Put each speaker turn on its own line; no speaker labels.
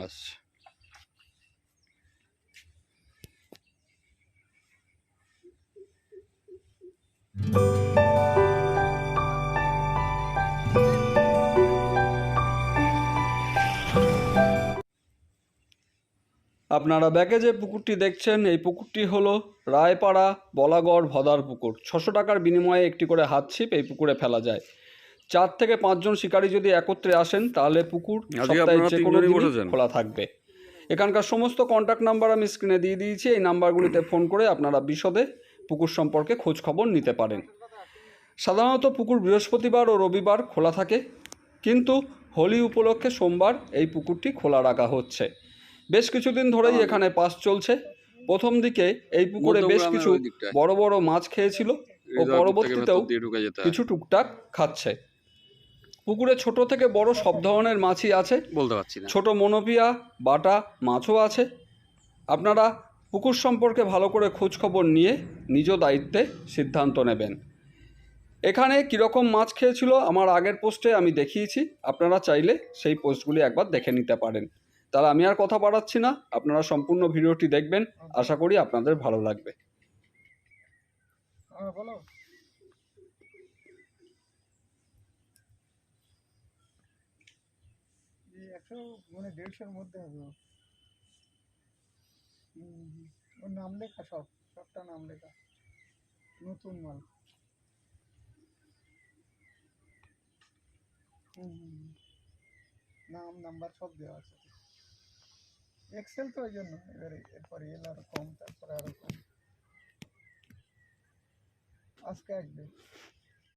আচ্ছা। আপনারা ব্যাকে যে পুকুরটি দেখছেন এই পুকুরটি হলো রায়পাড়া বলাগড় ভদার পুকুর। 600 টাকার বিনিময়ে একটি করে হাত ছিপ এই পুকুরে ফেলা যায়। 4 থেকে 5 জন শিকারী যদি একত্রে আসেন তাহলে পুকুর সপ্তাহে যে কোনো দিনই খোলা থাকবে। এখানকার সমস্ত কন্ট্যাক্ট নাম্বার আমি স্ক্রিনে দিয়ে দিয়েছি। এই নাম্বারগুলিতে ফোন করে আপনারা বিশদে পুকুর সম্পর্কে খোঁজ খবর নিতে পারেন। সাধারণত পুকুর বৃহস্পতিবার ও রবিবার খোলা থাকে, কিন্তু হোলি উপলক্ষে সোমবার এই পুকুরটি খোলা রাখা হচ্ছে। বেশ কিছুদিন ধরেই এখানে পাস চলছে। প্রথম দিকে এই পুকুরে বেশ কিছু বড় বড় মাছ খেয়েছিল ও পরবর্তীতেও কিছু টুকটাক খাচ্ছে। পুকুরে ছোট থেকে বড় সব ধরনের মাছই আছে, বলতে পারছি না, ছোট মনোপিয়া বাটা মাছও আছে। আপনারা পুকুর সম্পর্কে ভালো করে খোঁজ খবর নিয়ে নিজ দায়িত্বে সিদ্ধান্ত নেবেন। এখানে কীরকম মাছ খেয়েছিল আমার আগের পোস্টে আমি দেখিয়েছি, আপনারা চাইলে সেই পোস্টগুলি একবার দেখে নিতে পারেন। তাহলে আমি আর কথা বাড়াচ্ছি না, আপনারা সম্পূর্ণ ভিডিওটি দেখবেন, আশা করি আপনাদের ভালো লাগবে।
বলো। এই 100-150-এর মধ্যে হবে। ওর নাম লেখা, সবটা নাম লেখা, নতুন মাল। নাম নাম্বার সব দেওয়া আছে। এক্সেল তো ওই জন্য, এবারে এরপরে এল আরো কম, তারপরে আরো কম। আজকে 1 দিন